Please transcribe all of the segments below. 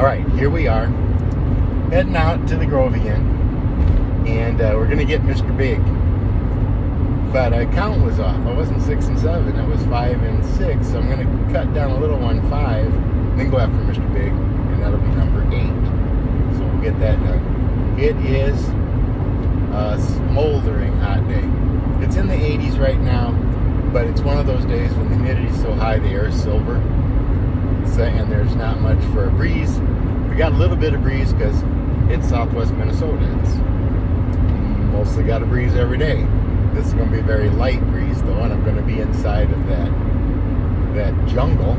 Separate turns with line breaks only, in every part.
Alright, here we are, heading out to the grove again, and we're going to get Mr. Big. But our count was off. I wasn't 6 and 7, it was 5 and 6, so I'm going to cut down a little one, 5, then go after Mr. Big, and that'll be number 8. So we'll get that done. It is a smoldering hot day. It's in the 80s right now, but it's one of those days when the humidity is so high the air is silver, and there's not much for a breeze. We got a little bit of breeze because it's southwest Minnesota. It's mostly got a breeze every day. This is going to be a very light breeze though, and I'm going to be inside of that jungle,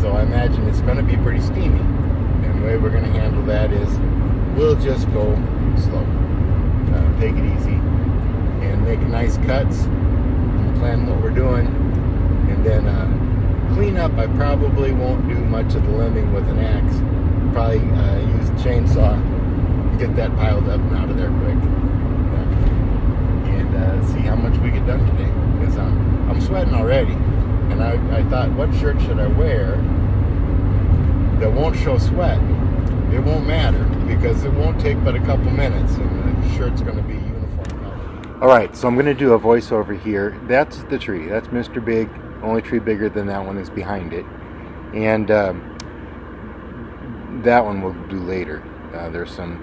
so I imagine it's going to be pretty steamy. And the way we're going to handle that is we'll just go slow, take it easy, and make nice cuts, and plan what we're doing, and then clean up. I probably won't do much of the limbing with an axe. Probably use a chainsaw, get that piled up and out of there quick, and see how much we get done today. Because I'm sweating already, and I thought, what shirt should I wear that won't show sweat? It won't matter because it won't take but a couple minutes, and the shirt's going to be uniform color. All right, so I'm going to do a voiceover here. That's the tree. That's Mr. Big. Only tree bigger than that one is behind it, and that one we'll do later. There's some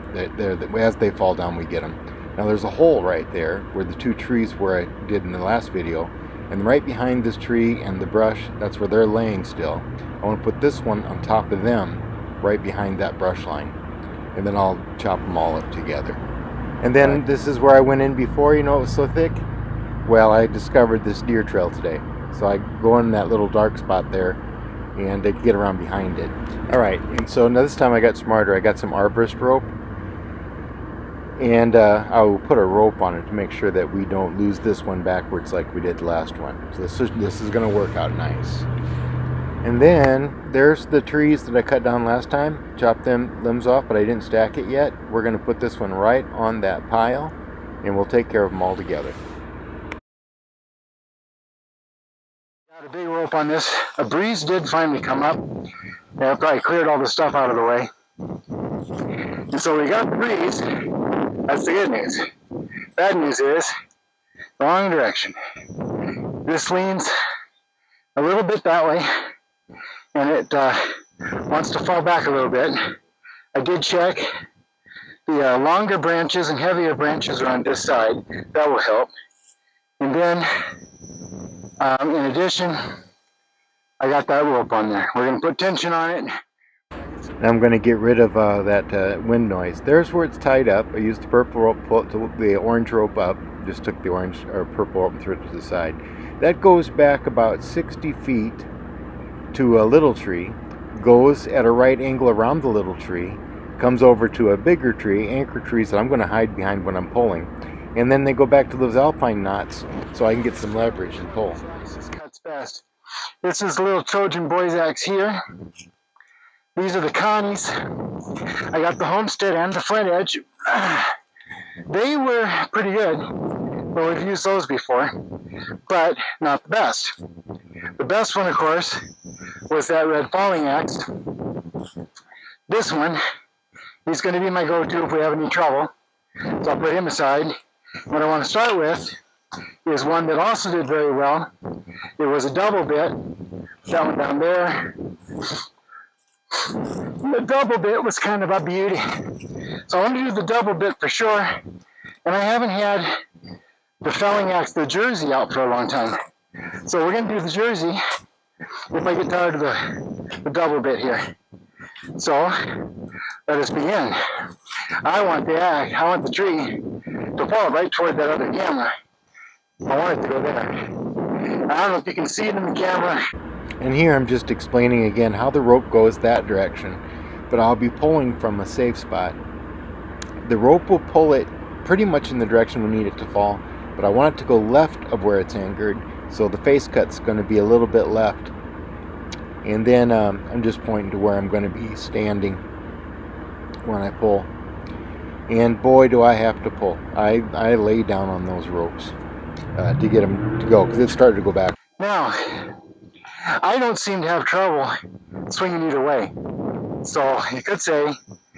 as they fall down we get them. Now there's a hole right there where the two trees where I did in the last video, and right behind this tree and the brush, that's where they're laying still. I want to put this one on top of them right behind that brush line, and then I'll chop them all up together. And then this is where I went in before. You know, it was so thick. Well, I discovered this deer trail today. So I go in that little dark spot there and I get around behind it. Alright, and so now this time I got smarter. I got some arborist rope, and I will put a rope on it to make sure that we don't lose this one backwards like we did the last one. So this is going to work out nice. And then there's the trees that I cut down last time. Chopped them limbs off, but I didn't stack it yet. We're going to put this one right on that pile, and we'll take care of them all together. Got a big rope on this. A breeze did finally come up. Yeah, it probably cleared all the stuff out of the way. And so we got the breeze. That's the good news. Bad news is the wrong direction. This leans a little bit that way, and it wants to fall back a little bit. I did check. The longer branches and heavier branches are on this side. That will help. And then in addition, I got that rope on there. We're going to put tension on it. I'm going to get rid of that wind noise. There's where it's tied up. I used the purple rope, pulled the orange rope up. Just took the orange or purple rope and threw it to the side. That goes back about 60 feet to a little tree, goes at a right angle around the little tree, comes over to a bigger tree, anchor trees that I'm going to hide behind when I'm pulling. And then they go back to those alpine knots so I can get some leverage and pull. This cuts fast. This is the little Trojan boy's axe here. These are the Connies. I got the Homestead and the Flint Edge. They were pretty good. Well, we've used those before, but not the best. The best one, of course, was that red falling axe. This one, he's going to be my go-to if we have any trouble. So I'll put him aside. What I want to start with is one that also did very well. It was a double bit. That one down there. The double bit was kind of a beauty. So I want to do the double bit for sure. And I haven't had the felling axe, the Jersey, out for a long time. So we're going to do the Jersey if I get tired of the double bit here. So let us begin. I want the tree to fall right toward that other camera. I want it to go there. I don't know if you can see it in the camera. And here I'm just explaining again how the rope goes that direction, but I'll be pulling from a safe spot. The rope will pull it pretty much in the direction we need it to fall, but I want it to go left of where it's anchored, so the face cut's going to be a little bit left. And then I'm just pointing to where I'm going to be standing when I pull. And boy, do I have to pull. I lay down on those ropes to get them to go, because it started to go back. Now, I don't seem to have trouble swinging either way. So you could say,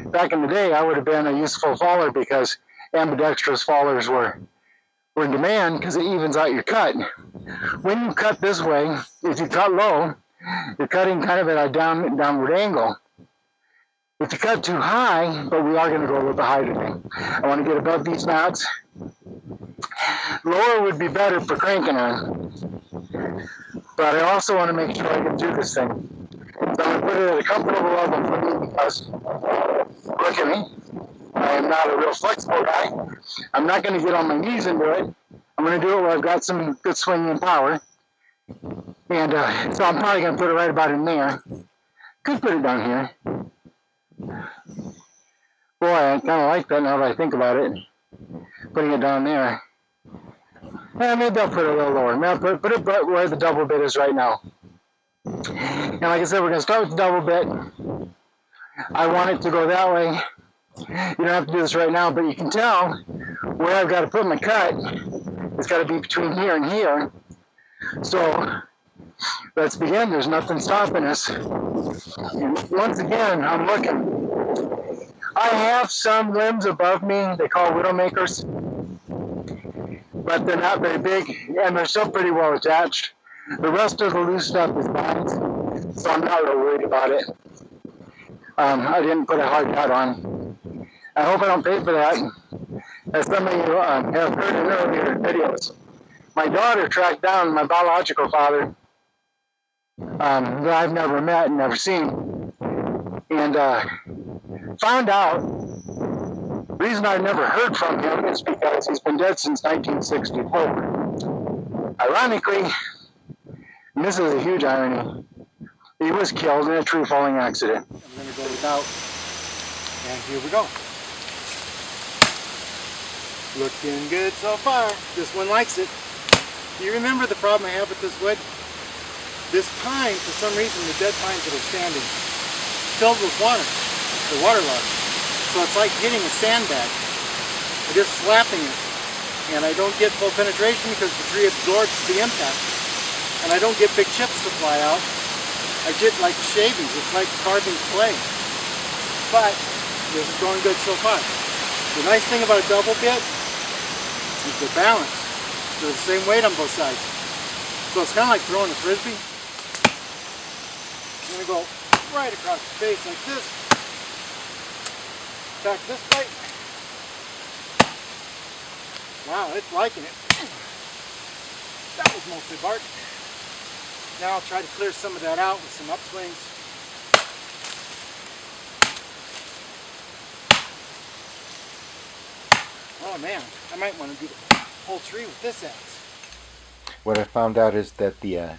back in the day, I would have been a useful faller because ambidextrous fallers were in demand because it evens out your cut. When you cut this way, if you cut low, you're cutting kind of at a downward angle. If you cut too high, but we are going to go a little bit high today. I want to get above these knots. Lower would be better for cranking on, but I also want to make sure I can do this thing. So I'm going to put it at a comfortable level for me because, look at me, I am not a real flexible guy. I'm not going to get on my knees and do it. I'm going to do it where I've got some good swinging power. And so I'm probably going to put it right about in there. Could put it down here. Boy, I kind of like that now that I think about it. Putting it down there. Yeah, maybe I'll put it a little lower. Maybe I'll put it where the double bit is right now. And like I said, we're going to start with the double bit. I want it to go that way. You don't have to do this right now, but you can tell where I've got to put my cut. It's got to be between here and here. So let's begin. There's nothing stopping us. And once again, I'm looking. I have some limbs above me they call widowmakers, but they're not very big, and they're still pretty well attached. The rest of the loose stuff is fine, so I'm not really worried about it. I didn't put a hard cut on. I hope I don't pay for that. As some of you have heard in earlier videos, my daughter tracked down my biological father that I've never met and never seen, and found out the reason I've never heard from him is because he's been dead since 1964. Ironically, and this is a huge irony, he was killed in a tree falling accident. I'm going to go without, and here we go. Looking good so far. This one likes it. Do you remember the problem I have with this wood? This pine, for some reason, the dead pines that are standing, filled with water. The waterlogged. So it's like hitting a sandbag. I'm just slapping it. And I don't get full penetration because the tree absorbs the impact. And I don't get big chips to fly out. I get like shavings. It's like carving clay. But this is going good so far. The nice thing about a double bit is the balance. They're the same weight on both sides. So it's kind of like throwing a frisbee. I'm going to go right across the face like this. Back this way. Wow, it's liking it. That was mostly bark. Now I'll try to clear some of that out with some upswings. Oh man, I might want to do the whole tree with this axe.
What I found out is that the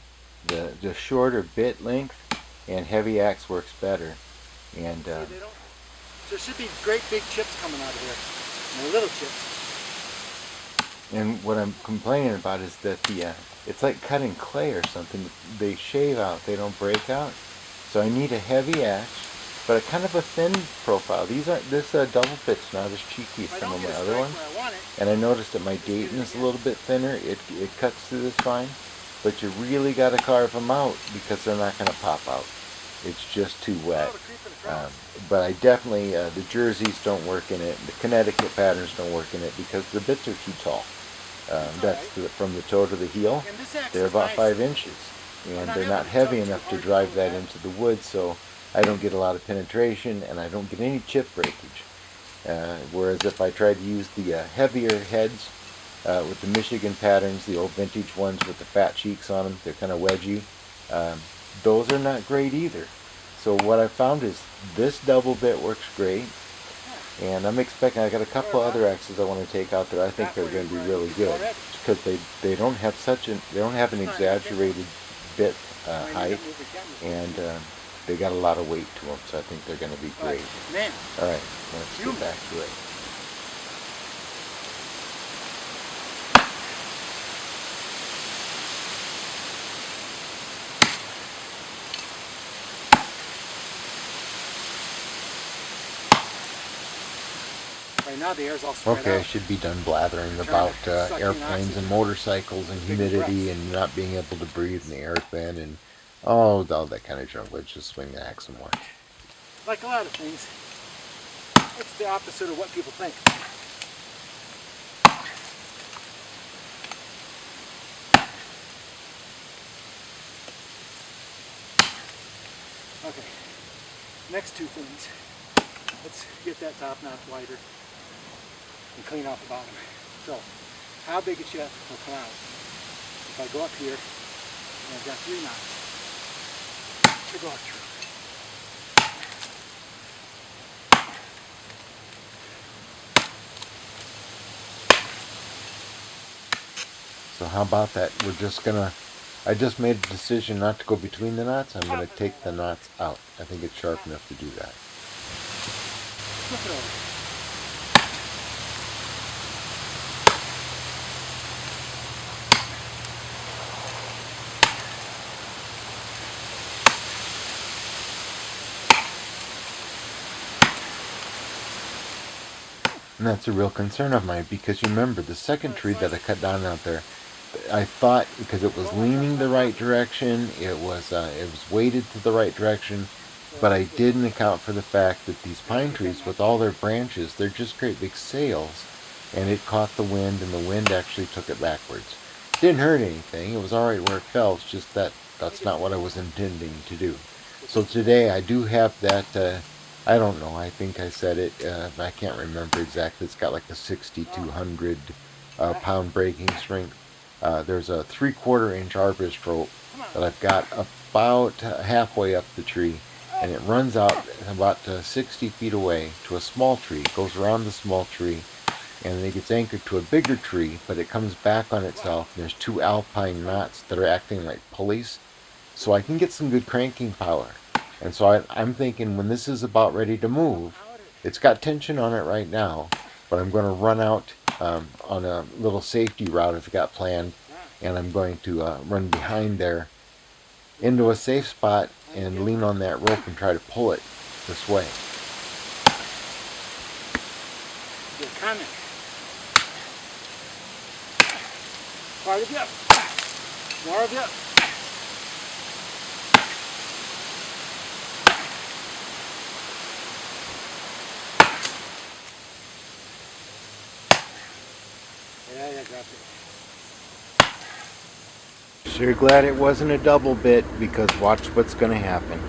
shorter bit length and heavy axe works better. And
there should be great big chips coming out of there. No little chips.
And what I'm complaining about is that it's like cutting clay or something. They shave out, they don't break out. So I need a heavy axe, but a kind of a thin profile. This double bit's not as cheeky as some of my other ones. And I noticed that my Dayton is a little bit thinner. It cuts through this fine, but you really got to carve them out because they're not going to pop out. It's just too wet. But I definitely, the jerseys don't work in it. The Connecticut patterns don't work in it because the bits are too tall. That's from the toe to the heel. They're about 5 inches. And they're not heavy enough to drive that into the wood, so I don't get a lot of penetration and I don't get any chip breakage. Whereas if I try to use the heavier heads with the Michigan patterns, the old vintage ones with the fat cheeks on them, they're kind of wedgy. Those are not great either. So what I found is this double bit works great, and I'm expecting, I got a couple other axes I want to take out there. I think they're going to be really good because they don't have an exaggerated bit height, and they got a lot of weight to them. So I think they're going to be great. All right, let's get back to it.
Right now the air's all spread
Okay,
out.
I should be done blathering about airplanes and motorcycles and humidity and not being able to breathe and the air thin and all that kind of junk. Let's just swing the axe some more.
like a lot of things, it's the opposite of what people think. Okay, next two things. Let's get that top knot wider and clean off the bottom. So, how big a shaft will come out if I go up here and I've got 3 knots to go through.
So how about that? We're just gonna, I just made a decision not to go between the knots. I'm gonna take the knots out. I think it's sharp enough to do that.
Flip it over.
And that's a real concern of mine, because you remember the second tree that I cut down out there, I thought because it was leaning the right direction, it was weighted to the right direction, but I didn't account for the fact that these pine trees, with all their branches, they're just great big sails, and it caught the wind, and the wind actually took it backwards. Didn't hurt anything. It was all right where it fell. It's just that that's not what I was intending to do. So today I do have that. I don't know. I think I said it. I can't remember exactly. It's got like a 6,200 pound breaking strength. There's a 3/4 inch arbist rope that I've got about halfway up the tree, and it runs out about 60 feet away to a small tree. It goes around the small tree, and then it gets anchored to a bigger tree, but it comes back on itself. And there's 2 alpine knots that are acting like pulleys, so I can get some good cranking power. And so I'm thinking, when this is about ready to move, it's got tension on it right now, but I'm going to run out on a little safety route I've got planned, and I'm going to run behind there into a safe spot and lean on that rope and try to pull it this way.
You're coming. Part of you. More of you. Yeah, I dropped it.
Sure glad it wasn't a double bit, because watch what's going to happen.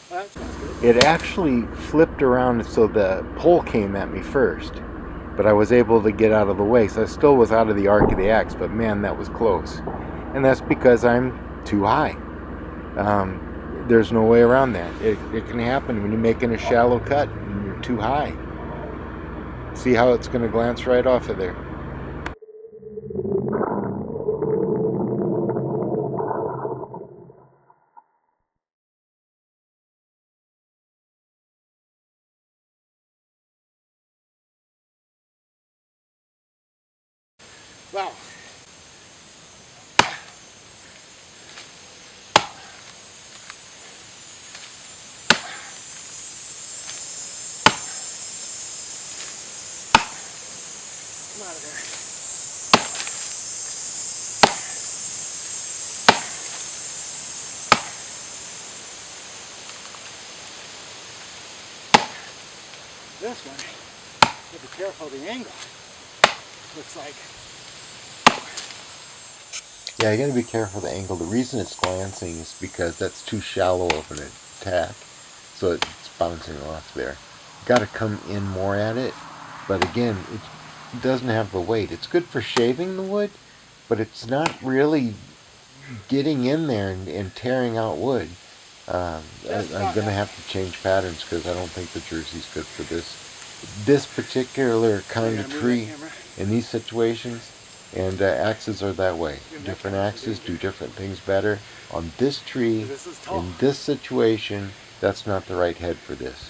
Well, that sounds good.
It actually flipped around so the pole came at me first, but I was able to get out of the way, so I still was out of the arc of the axe, but man, that was close. And that's because I'm too high. There's no way around that. It can happen when you're making a shallow cut and you're too high. See how it's going to glance right off of there.
Wow. Come out of there. This one, you have to be careful of the angle. Looks like.
Yeah, you got to be careful of the angle. The reason it's glancing is because that's too shallow of an attack, so it's bouncing off there. Got to come in more at it, but again, it doesn't have the weight. It's good for shaving the wood, but it's not really getting in there and tearing out wood. I'm going to have to change patterns, because I don't think the jersey's good for this particular kind of tree in these situations. And axes are that way. Different axes do different things better. On this tree, in this situation, that's not the right head for this.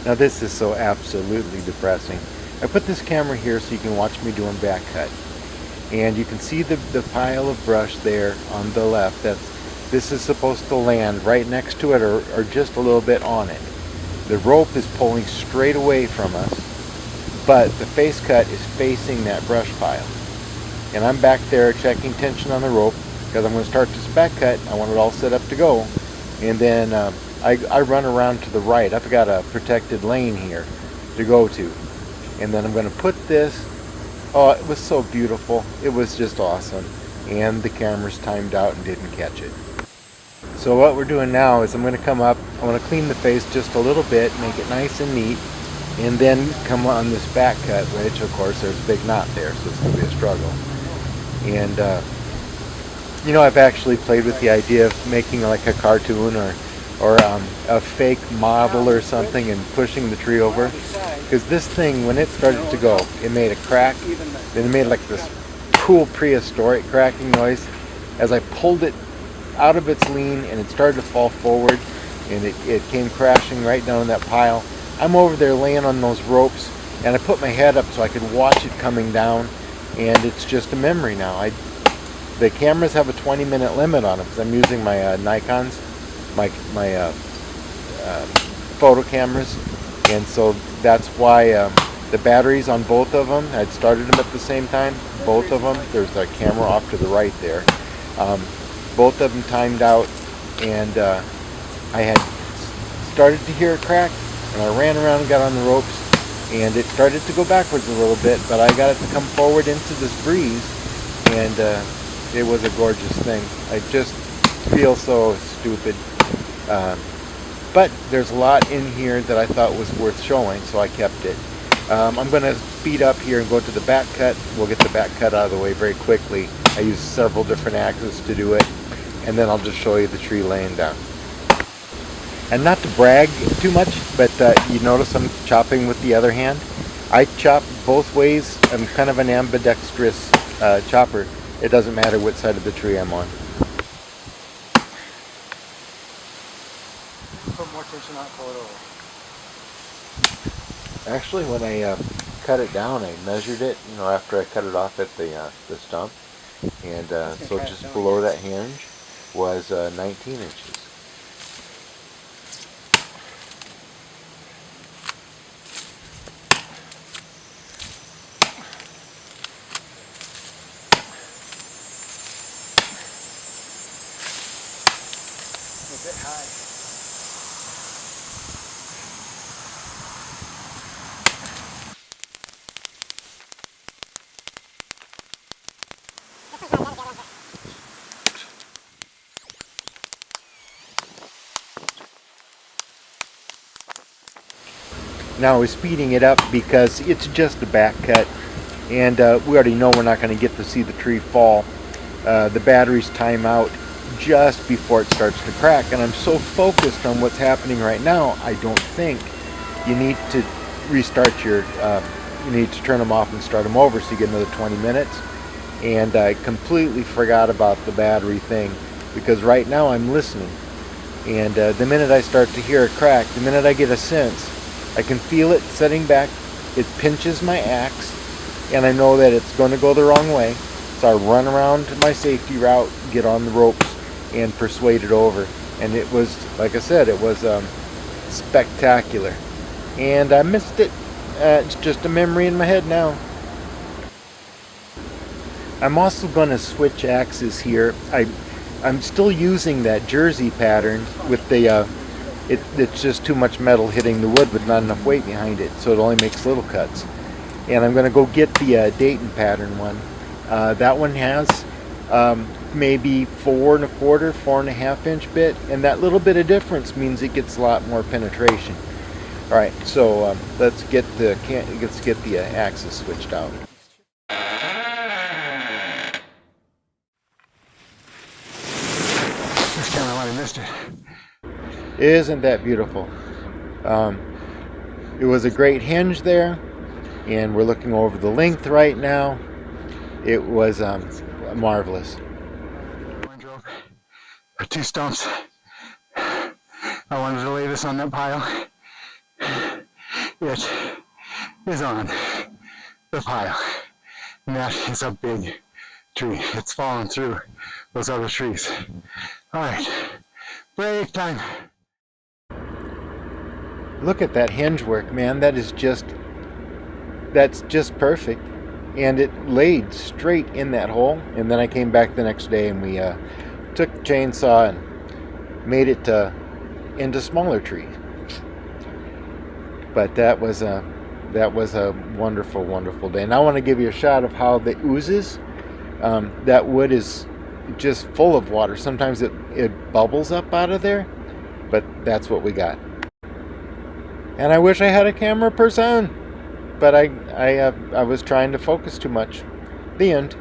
Now this is so absolutely depressing. I put this camera here so you can watch me doing back cut. And you can see the pile of brush there on the left. This is supposed to land right next to it or just a little bit on it. The rope is pulling straight away from us, but the face cut is facing that brush pile. And I'm back there checking tension on the rope because I'm going to start this back cut. I want it all set up to go. And then I run around to the right. I've got a protected lane here to go to. And then I'm going to put this. Oh, it was so beautiful. It was just awesome. And the camera's timed out and didn't catch it. So what we're doing now is I'm going to come up. I want to clean the face just a little bit, make it nice and neat. And then come on this back cut, which of course there's a big knot there, so it's going to be a struggle. And you know, I've actually played with the idea of making like a cartoon or a fake model or something and pushing the tree over. Because this thing, when it started to go, it made a crack. Then it made like this cool prehistoric cracking noise. As I pulled it out of its lean and it started to fall forward, and it came crashing right down in that pile. I'm over there laying on those ropes, and I put my head up so I could watch it coming down, and it's just a memory now. The cameras have a 20-minute limit on them because I'm using my Nikons, my photo cameras, and so that's why the batteries on both of them, I'd started them at the same time, both of them. There's a camera off to the right there. Both of them timed out, and I had started to hear a crack, and I ran around and got on the ropes, and it started to go backwards a little bit, but I got it to come forward into this breeze, and it was a gorgeous thing. I just feel so stupid. But there's a lot in here that I thought was worth showing, so I kept it. I'm going to speed up here and go to the back cut. We'll get the back cut out of the way very quickly. I used several different axes to do it, and then I'll just show you the tree laying down. And not to brag too much, but you notice I'm chopping with the other hand. I chop both ways. I'm kind of an ambidextrous chopper. It doesn't matter which side of the tree I'm on.
Put more tension on it, pull it over.
Actually, when I cut it down, I measured it, you know, after I cut it off at the stump. And so just below that hinge was 19 inches.
A bit high.
Now we're speeding it up because it's just a back cut, and we already know we're not going to get to see the tree fall. The batteries time out just before it starts to crack, and I'm so focused on what's happening right now, I don't think you need to restart your you need to turn them off and start them over so you get another 20 minutes. And I completely forgot about the battery thing because right now I'm listening, and the minute I start to hear a crack, the minute I get a sense, I can feel it setting back, it pinches my axe, and I know that it's going to go the wrong way. So I run around to my safety route, get on the ropes, and persuade it over. And it was, like I said, it was spectacular. And I missed it. It's just a memory in my head now. I'm also going to switch axes here. I'm still using that jersey pattern with the it's just too much metal hitting the wood with not enough weight behind it, so it only makes little cuts. And I'm going to go get the Dayton pattern one. That one has maybe 4 1/4, 4.5 inch bit, and that little bit of difference means it gets a lot more penetration. All right, so let's get the axes switched out.
This camera might have missed it.
Isn't that beautiful? It was a great hinge there, and we're looking over the length right now. It was marvelous.
Orange rope. 2 stumps. I wanted to lay this on that pile. it is on the pile. And that is a big tree. It's fallen through those other trees. All right, break time.
Look at that hinge work, man. That's just perfect. And it laid straight in that hole. And then I came back the next day and we took the chainsaw and made it into smaller trees. But that was a wonderful, wonderful day. And I want to give you a shot of how the oozes. That wood is just full of water. Sometimes it bubbles up out of there, but that's what we got. And I wish I had a camera person, but I was trying to focus too much. The end.